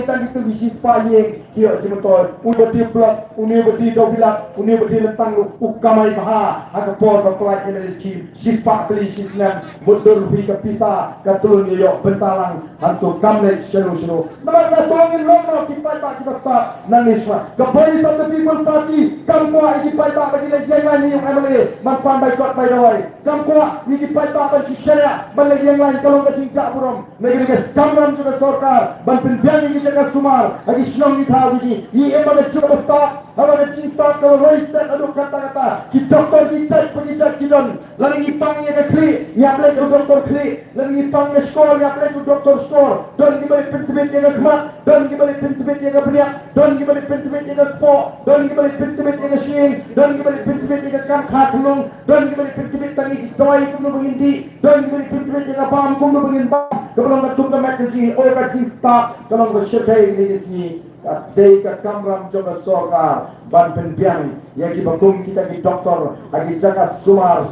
dan itu di Spanyol kio jemutol berdiri blok berdiri dobilat berdiri lentang ukamai baha aga por berkelai energi sispa beli sisnan mundur hui ke pisah ke turun yok bentalang hantu kamlet seru nama tolongin lomro kipai tak kita start nangiswa the voice of the people party kamkua kipai tak bagi yang lain yang MLA manfaat by God by the way kamkua kipai tak bagi syariah bagi yang lain kalau ke cincak buram negeri ke kamram juga sorkar ban pendiang ini jaga sumar lagi senang ditahu ini emang cuba start Hawa cinta kalau roistan aduk kata-kata ki doktor kita pengijat kidon lalu ipang ya kli ya plek doktor kli lalu ipang ya skor ya plek doktor skor don gimana pentibet ya khmat don gimana pentibet ya beriak don gimana pentibet ya po don gimana pentibet ya shing don gimana pentibet ya kam khatlung don gimana pentibet tangi toy kuno bengindi don gimana pentibet ya pam kuno bengin pam kalau ngatung ke magazine orang cinta kalau bersedai ini sini Dei ke kamram joga sorkar ban penbiang yang dibakum kita di doktor agi jaga sumar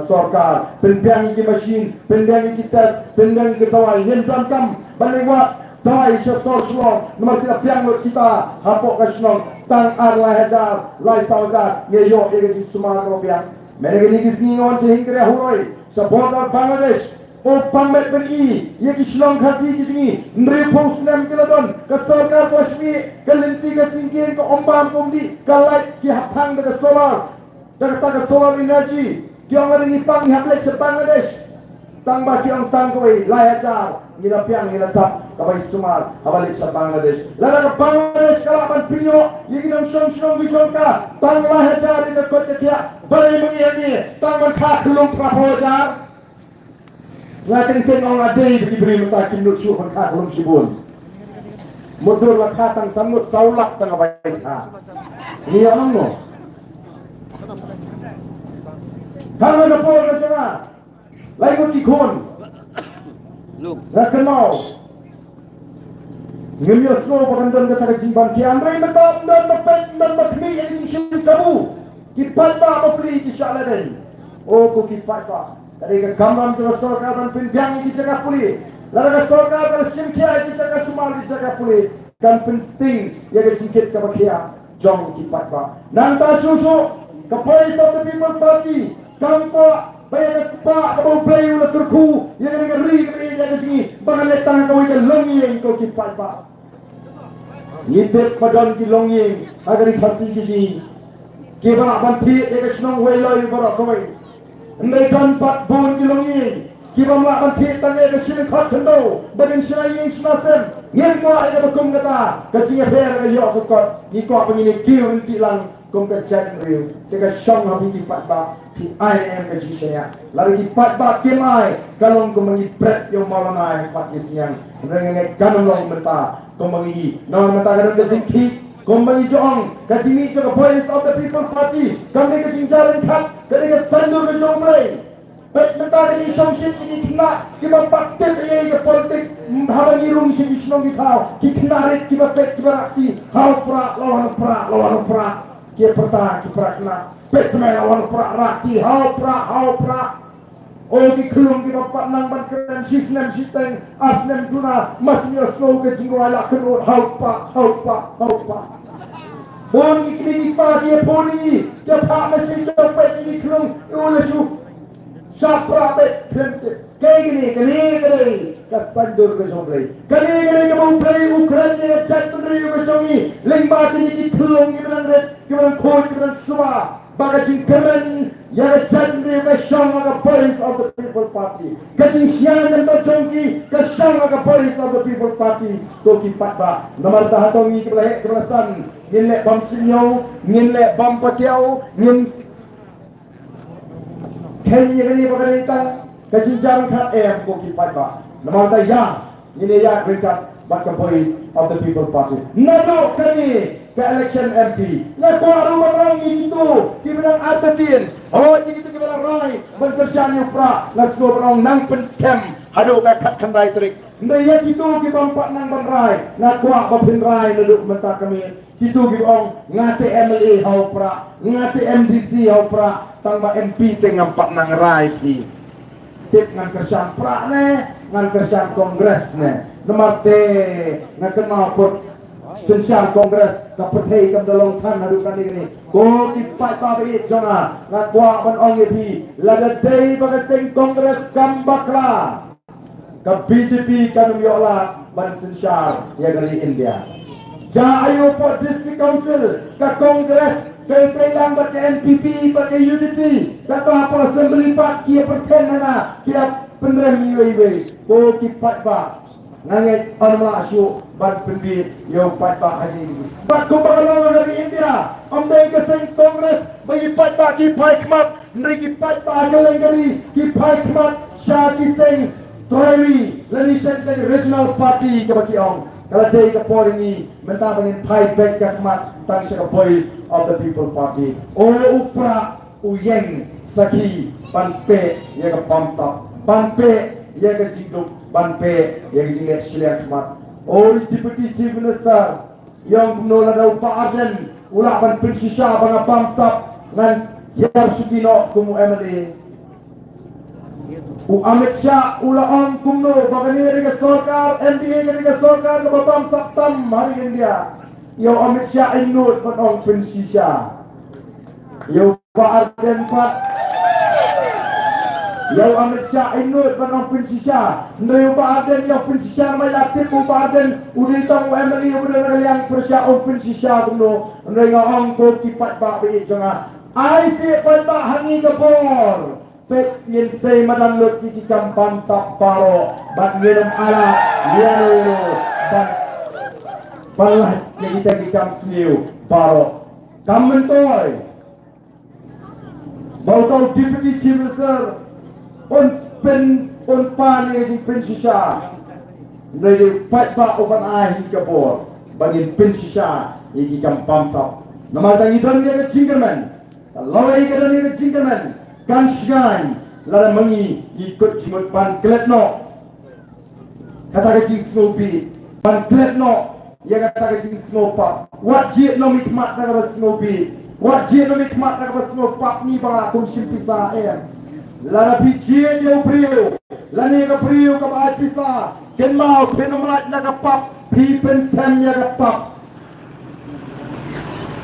sorkar penbiang di mesin penbiang di tes penbiang di tawai yang kam balewat tawai sosor slong nomor kita piang kita hapok kasnong tang arla hajar lai saudar ye yo egi sumar robiang mereka ni kisni on sehingga huroi sa border Bangladesh o pamet beri ye ki shlong khasi ki singi ndre phosnam keladon ka sarkar bashmi ka linti ka singkir ka ombam komdi ka light ki hathang ka solar ka solar energy ki ang ri pang haplek sa Bangladesh tang ba ki ang tang koi layajar ngira piang ngira tap ka bai sumar habalik sa Bangladesh lara ka Bangladesh kala ban pinyo ye ki nang shong bishon ka tang layajar ni ka kot kia balai mungi ni tang ban kha khulung prahojar Lakin orang ada yang diberi mutakin nutsu pengkat belum sibun. Mudur lakatang samut saulak tengah baik ha. Ini orang no. Kalau ada pol macam lain ikon. Lakin mau. Ngemios no pagandon kata kejimban ki amrai metam dan bakmi yang shin sabu. Kipat ba mapli ki syaladen. Oh ko kipat ba. Dari ke kamram juga sorkar dan penbiang di jaga pulih. Lalu ke sorkar dan simkia di jaga sumal di jaga pulih. Dan pensting yang ke singkit ke bakia jong kipat ba. Nanta susu ke voice of the people party. Kampo bayar sepak ke bau playu le turku yang ke ri ke jaga sini. Bahkan letang kau ke longyeng kau kipat ba. Nitip padon di longyeng agar dikasih kisi. Kiba banti yang ke senong weloi barak kawai. Mereka empat bon dilongi, kita melakukan tentang ke sini kat kendo, bagian sini yang senasem, yang kuat yang berkum kata, kecil her ke yok kot, ikut begini kiu tilang, kum ke cek riu, kita syong habis dipat ba, PIM ke sini, lalu dipat ba kimai, kalau kum mengibret yang malam naik pat kisian, dengan kanon long menta, kum mengi, non menta kadang kecil. Kompani Jong, kacimi ke voice of the people party, kami ke cincaran kat, ketika sandur ke Jong lain. Baik mentara ini songsit ini kena, kita paktek ke politik, hawa ngirung si Isnong kita, kita narik, kita pek, kita rakti, hal perak, lawan perak, kita pertah, kita kena, pek teman lawan perak, rakti, hal perak. Oh di kelung kita patnang bankeran sisnem siteng asnem tuna masnya slow ke jingwala kenur hal pak. Bon ikni pa dia poni ke pak mesti cepet ini kelung ulesu sapra bet krente kayak gini kesandur ke jonglei kali ke mau play Ukraina ke chat pendiri ke jongi lengba ini di kelung gimana kod gimana semua bagajin kemen yang chandri ke syang ke voice of the people party kajing siang dan berjongki ke syang ke voice of the people party to kipat ba nomor tahatongi ke belahek kerasan nilai bom sinyau nilai bom patiau nin kenya kini bagaitan kajing jarang kat ko kipat ba nomor tayang ini ya berkat baka voice of the people party nado kani ke election MP. Nak kuat rumah orang itu, kita bilang atatin. Oh, jadi kita bilang rai berkerjaan upra. Nak semua orang nangpen scam. Hado kat rai trik. Mereka itu kita empat nang rai. Nak kuat bapin rai naduk mentah kami. Itu kita orang ngate MLA hau pra, ngate MDC hau pra, tambah MP tengah empat nang rai pi. Tip ngan kerjaan pra ne, ngan kerjaan kongres ne. namate nakena pot sensial kongres kapatei kam dalong than harukan ini ko kipat babi jona ngakwa ban ong yepi lada day bagaseng kongres kam bakla ka BJP kan yola ban sensial ya dari India ja ayo pot district council ka kongres kay lambat ke NPP pada UDP kata apa assembly part kia perten na kia penrem iwe ko kipat ba nangit orma asyu ban pendi yo pat ba haji bat ko bagalong dari India ambai ke seng kongres bagi pat ba ki pai khmat nri ki pat ba galeng gari ki pai khmat sha ki seng toiri lani shen regional party ke bagi ong kalau dia ke por ini mentah bangin pai back ke khmat tang sha voice of the people party o upra uyeng saki panpe ye ke pamsa panpe ye ke jiduk panpe ye ke jinget shliak khmat o deputy chief minister yang nola da upa aden ula ban pinsisha bang pamsa ngan yar sukino kumu MLA u Amit Shah ula on kumno bagani rega sarkar NDA rega sarkar ke babam saptam hari India yo Amit Shah innut patong pinsisha yo Arden pat yo Amit Shah innut patong pinsisha ndre Arden yo pinsisha mai aktif Arden uditong MLA udah yang persya pinsisha kumno ndre ngong ko kipat ba be jonga ai se pat ba hangi ke bor pet yin say madan lut ki kampang saparo bat ngiram ala yelo bat balah yang kita kikam sniu baro kamentoy bau tau deputy chief minister on pan ni pen shisha ngai pat ba opan ai ke bor bagin pen shisha yi kampang sap namar tangi don ni ke jingerman lawai ke don ni ke jingerman kan shy lara mangi ikut jimut pan kletno kata kecing snoopy pan kletno ya kata kecing snopa wat jit no mikmat na ka snoopy wat jit no mikmat na ka snopa ni ba kum simpisa lara pijit yo priyo lani ka priyo ka ba pisa ken mau penomrat na ka pap pipen sem ya ka pap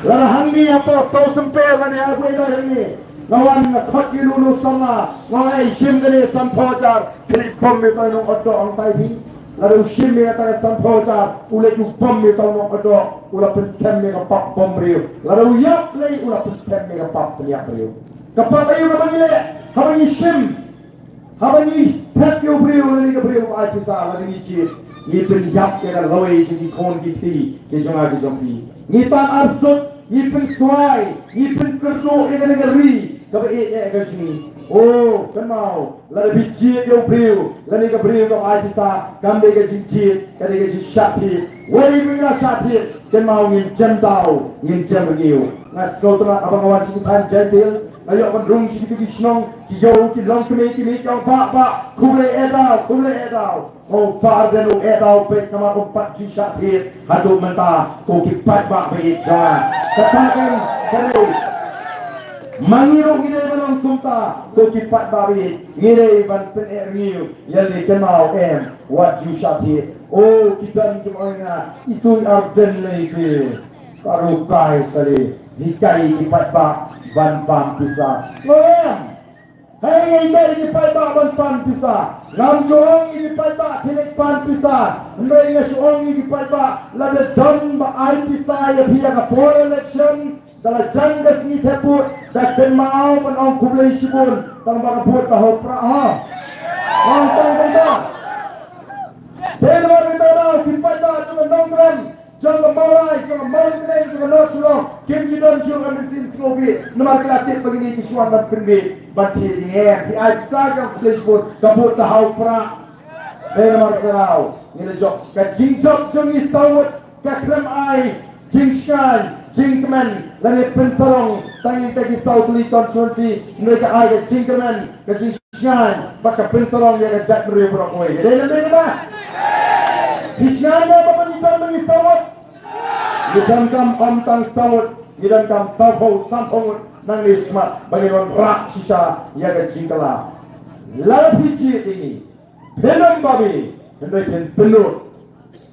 lara hangi apa sau semper lani aku ini ngawan khot ki lulu sala ngai shim gane samphojar kini pom me to no odo ang tai bi lalu shim me ta samphojar ule ju pom me to no odo ula pin scam me ka pap pom rio lalu yak lei ula pin scam me ka pap yak rio kapap ayu ka bangile habani shim habani pet yo rio ni ka rio ai pisa lagi ni chi ni pin yak ke la loi ji kon ki ti ke jonga ki jompi ni tan arsut ni pin swai ni pin kerdo e ngari kaba ke sini oh kenal la biji yo brio la ni ka brio ko ai sa kambe ke jinji ka ni ke shati wei mi la shati kenal ngin jentau ngin jemgiu ngas ko tna abang awan ci tan jadil ayo kon rung ci ki snong ki yo ki long kme ki mi ka pa kule edau oh parden u edau pe kama ko pat ci shati hadu menta ko ki pat ba pe ja katakan kare Mangiru ngire banong tumta ko kipat babi ngire ban pen ngiu yali kenal what you shati oh kita ni moinga itu arden leite karu kai sali dikai kipat ba ban pam pisa hey ngire kipat ba ban pam pisa lam jong kipat ba pilek pam pisa ndai ngasong kipat ba la de don ba ai pisa ya pia ka for election dalam jangka sini tepuk dah kenal penong kublai sibun tanpa buat tahu prah nonton kita selama kita tahu kita cuma nongkrong jangan marai jangan marai jangan nongkrong kim jidon jangan mesin skobi nomor kelatih begini kisuan dan pergi batin ini di aja yang kublai sibun kabut tahu prah selama kita tahu ini jok kajingjok jengi sawut kakrem ai jingshan Jingkeman lani pensarong tangi tagi Southly constituency mereka ada Jingkeman ke Jingshan baka pensarong yang ajak meri berokoi jadi lebih kena Jingshan apa penyitaan bagi sawat didamkam omtang sawat didamkam sawhau sampong nang nismat bagi orang rak sisa yang ada Jingkala lalu biji ini penom babi hendak penut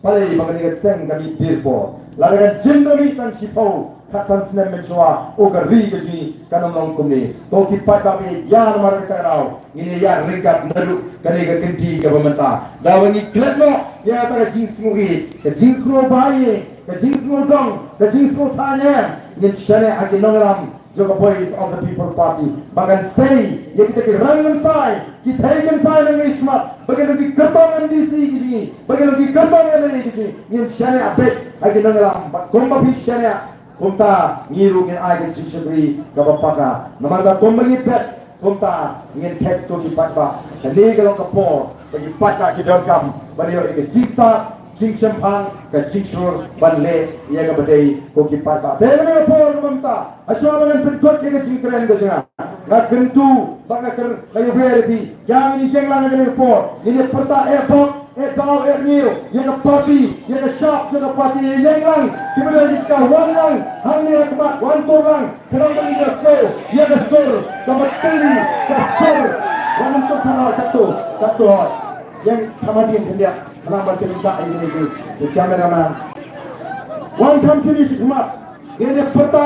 Palai bagi ni seng kami dirbo. Lalu kan jendami tan sipau kasan senem mensua ogar ri gaji kanam long kumni. To kipat kami ya nomor kita rau. Ini ya ringkat nadu kali ke kenti ke pemerintah. Lawan ni kletno ya tak jing semui. Ke jing semua bayi, ke jing semua dong, ke jing semua tanya. Ini syariat agi nongram. Juga boys of the People Party. Bahkan say, ya kita ke rangan say, kita ikan say dengan ismat. Bagaimana di kertongan di sini, bagaimana di kertongan di sini. Ini syariat bet, lagi nenggelam. Kompa pi syariat, kompa ngiru ngin aikan cincuri kapapaka. Namanya kompa ngipet, kompa ngin ket tu kipat ba. Ini kalau kapor, bagi patah kita kam. Bagaimana ikan jingsa. Jing sempang ke jing sur ban le ia ke badai ko ki pa ba de ne por mamta aswa ban pekot ke jing keren ke janga na kentu banga ker kayu berbi yang ini jeng lang ne por ini perta airport dal niu ia ke party ia ke shop ke party yang lang ki bada diska wan lang hang ne ke mat wan to lang kerang ni ke so ia ke sur ke batili ke sur wan to thara satu yang kamatin hendak lambat cerita ini di kameraman. One country hikmat. Ini peta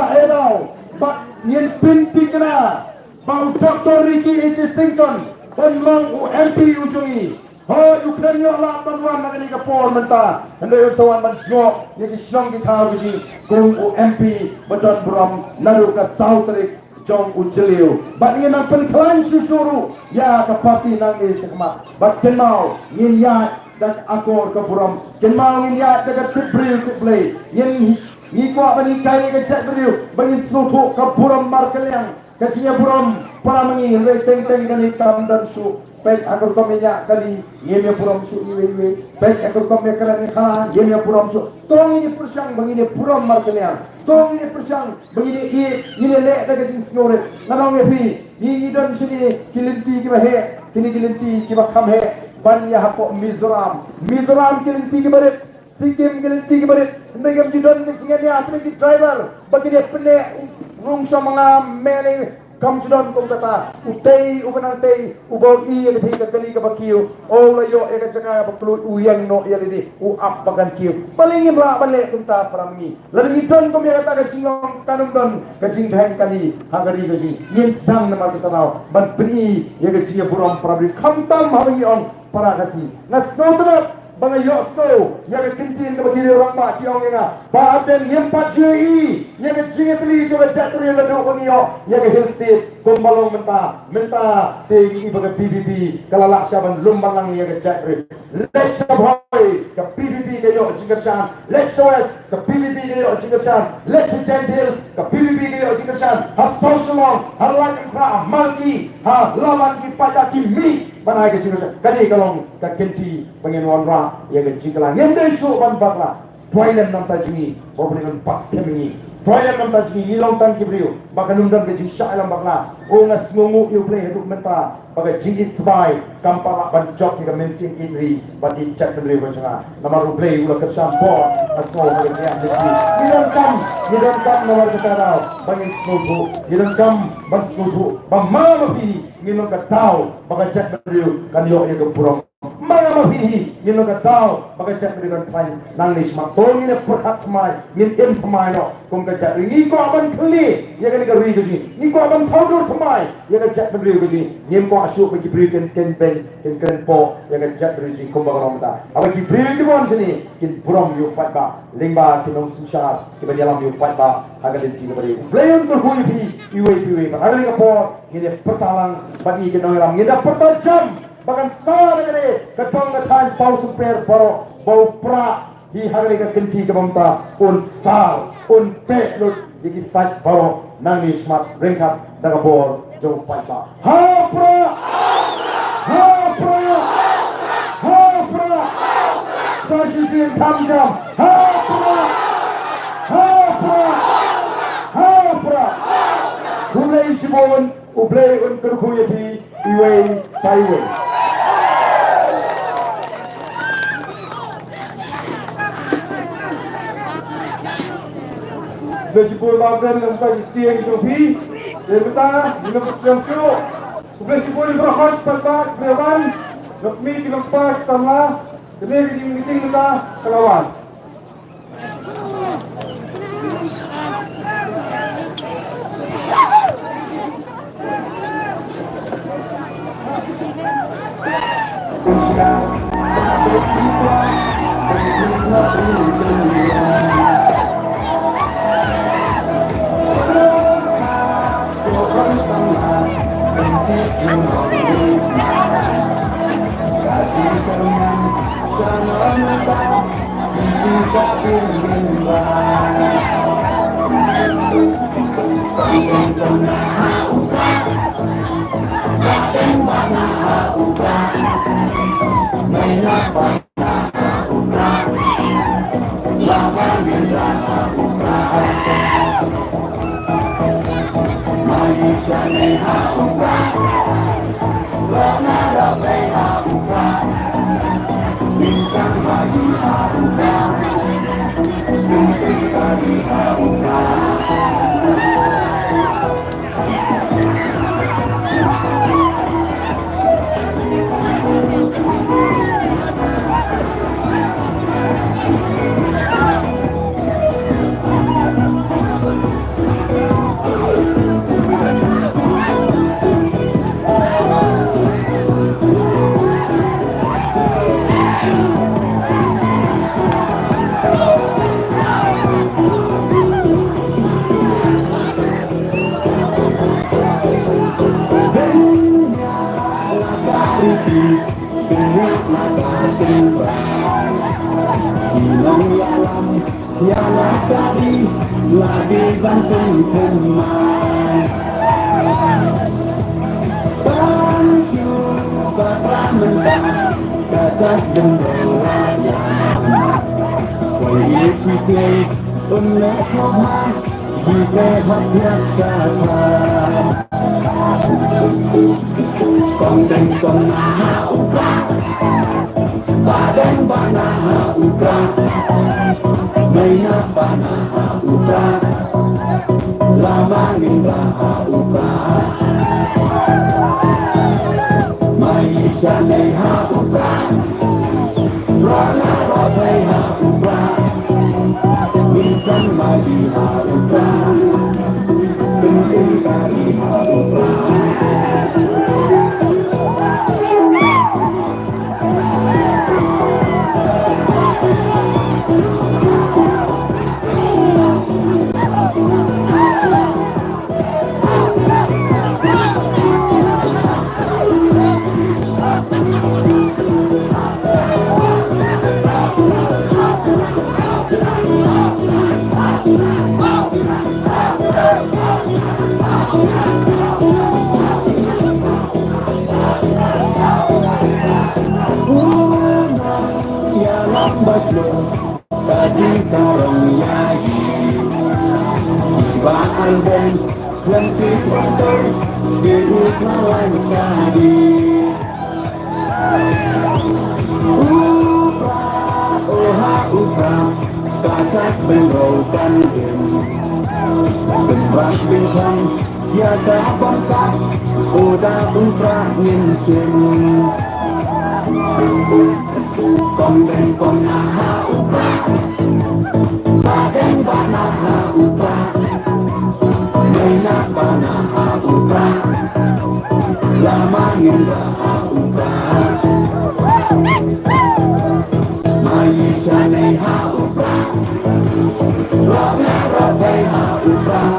edau. Bak ini pinti kena. Bau Dr. Ricky H. Sington dan mang MP ujungi. Oh, Ukraina lah tuan nak ni kapor mentah. Hendak usahawan menjok. Ini senang kita uji. Kung MP betul beram lalu ke Southrik. Jong Ujeliu, bat ni nang penklan susuru, ya ke parti nang ni sekmat. Bat kenal, yin ya dan akor ke buram, kenal yin ya dekat tibril, yin ni kuat bani kai ke cak beriu, bani selutuk ke buram markeliang, kecinya buram para mengi, teng kani tam dan su. Baik agar kau minyak kali, ia puram su iwe. Baik agar kau minyak kerana kalah, ia puram su. Tong ini persang, begini puram markeliang. Tong ini persang, begini ini lek dekat jenis ngore. Nanong epi, ini dan sini kilinti kiba he, kini kilinti kiba kam he. Ban ya hapok Mizoram kilinti kiba ret, Sikkim kilinti kiba ret. Hendak yang jidon kecingnya dia apa lagi driver, begini penek rungsha mga mele. Kam sudan kong kata, utay ukanang tay, ubaw iya ke tika kali ka bakiyo, o layo e ka tsaka baklut uyang no iya lidi, uap bagan kiyo. Palingin ra balik kong ta parami. Lalu idon kong kata ka jingong kanong don, ka jing dhahen kani, hagari ka jing. Yin sang naman kita tanaw, ban beri, iya ka jing buram parabri, kamtam habang iyon para kasi. Nasnotanap, banga yokso yang kentin ke bagi orang mak kiong nga bahagian yang 4 JI yang jingat li coba jatuh yang leduk konio yang hill state kumbalong menta tinggi bagi PBB kalau laksaban lumbang lang yang jatuh let's boy ke PBB ke yo jingersan let's west ke PBB ke yo jingersan let's gentils ke PBB ke yo jingersan ha social ha like kra malki ha lawan ki pada ki mi banai ke jingersan kali kalong ke kenti pengenuan ra yang jingkalan yang desu ban bakla toilet nam tajni bobringan pas kemi toilet nam tajni ilong tan kibriu baka nundam ke jing sha alam bakla o ngas ngungu yu play heduk menta baka jingit sbai kampala ban jok ke mensin inri bati chat kibriu bachanga namaru play ula kersam bor asmo ke yang desi nidan kam nomor ketara bangin snubu nidan kam ban snubu bamama pi ngilong katau baka chat kibriu kan yo ye ke purong mga mapihi, yun ang kataw, magkajak na rin tayo ng lismang. Tong yun ang pagkat kumay, yun ang kumay no, kung kajak rin. Ni ko aban kli, yan ang nagari kasi. Ni ko aban powder kumay, yan ang kajak na rin kasi. Yan ko asyuk, magkibri ken ben, ken po, yan ang kajak na rin kasi. Kung baka naman ta. Abang kibri di mo ang sini, kin buram yung fight ba, lingba, kinong sinsya, kibanyalam yung fight ba, hagalin tiga ba rin. Playon ko huwi pi, iwe, hagalin ka po, yun ang pertalang, bati kinong ilam, yun ang pertajam, bahkan sana negeri ketong ketan sau super poro bau pra di hari ke kenti ke bamta un sal un pelut di kisah poro nangis mat ringkat daga bor jauh paca ha pra sajin tamjam ha pra ulai sibon ublai un kerkuyati iwe taiwe. Bersibur bagan yang tak tiang topi, sebetulnya di lepas jam tu, bersibur berhad pada berban, lekmi di lepas sama, Demi meeting kita kelawan. Lagi banting kemai Pansyu bakal mentah Kacak jembolanya Polisi sih Unlek kohar Jika hatiak syakar Kondeng konaha upah Badeng banaha upah Maina banaha upah Lama nimbaha upah Maisha neha upah Rana roteha upah Insan majiha upah Penting kariha upah Kaji sarang yai Iba album Lentik motor Biru kawan kadi Upra Oha upra Kacak benrokan game Bembak bintang Yada bangsa Oda upra nginsim Kondeng konaha upah Badeng banaha upah Maina banaha upah Lama ngindaha upah Maisha neha upah Rana roteha upah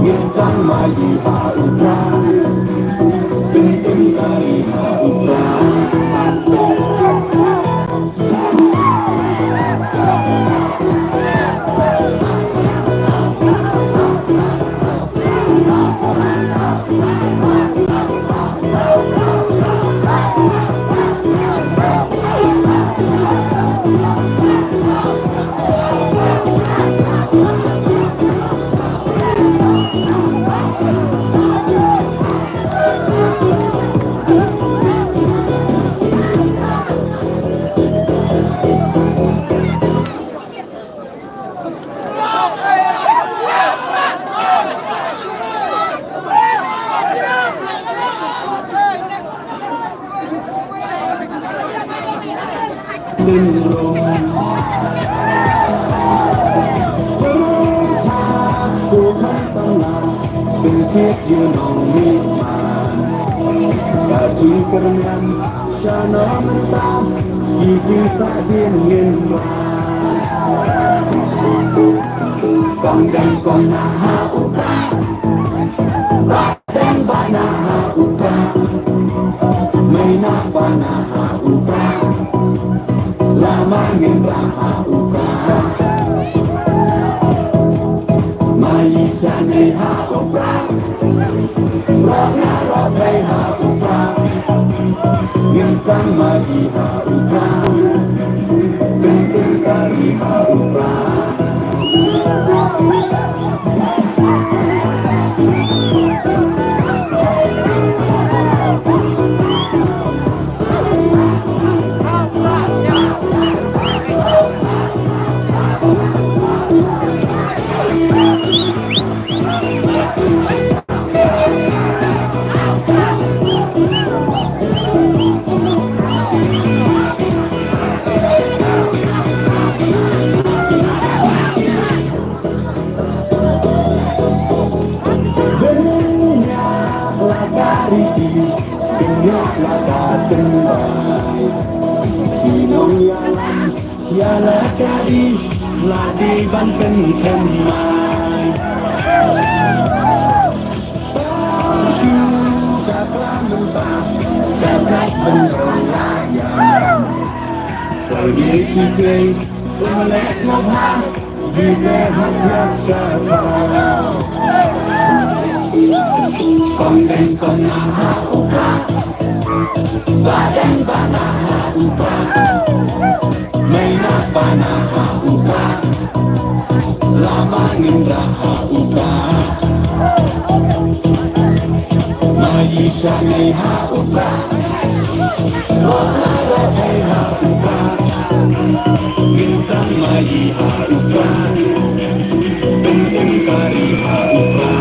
Insan majiha upah Penting kariha upah kermian Shana mentam Gigi tak dingin Kong dan kong naha uka Badan banaha uka Maina banaha uka Lama ngindraha uka Maisha neha uka Rokna rokai ha uka Nginsan magi ha uka Penting kari ha uka Yala kari lagi Banten kemai Suka pramuntah Cacak benerayam Pergi sisai Oleh ngobhang Juga hatiak syakal Kong dan kong naha uka Badan banaha uka Maina banaha uka Lama ngindraha uka Maisha neha uka Rona rokai ha uka Ginsan mayiha uka Penting kari ha uka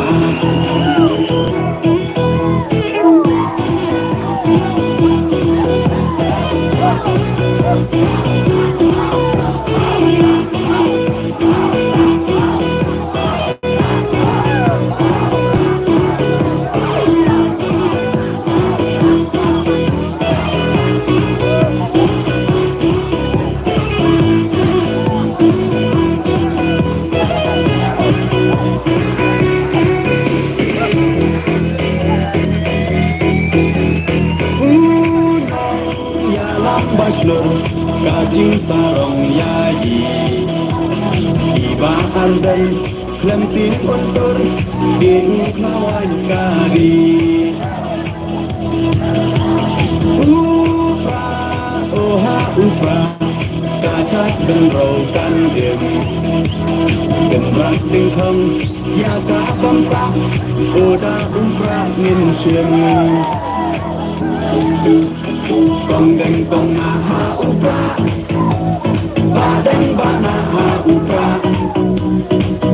Kajing sarong yayi Iba anden Klemtin kontor Ding kawan kari Upra Oha upra Kacak benro kandem Gemrak dingkong Ya kapam sak Oda upra ngin syem Kong dan kong naha uka Badan banaha uka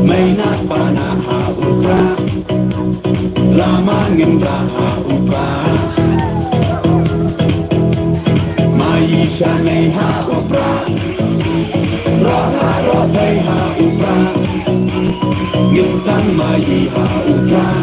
Maina banaha uka Lama ngindraha uka Maisha neha uka Rona rokai ha uka Ginsan mayiha uka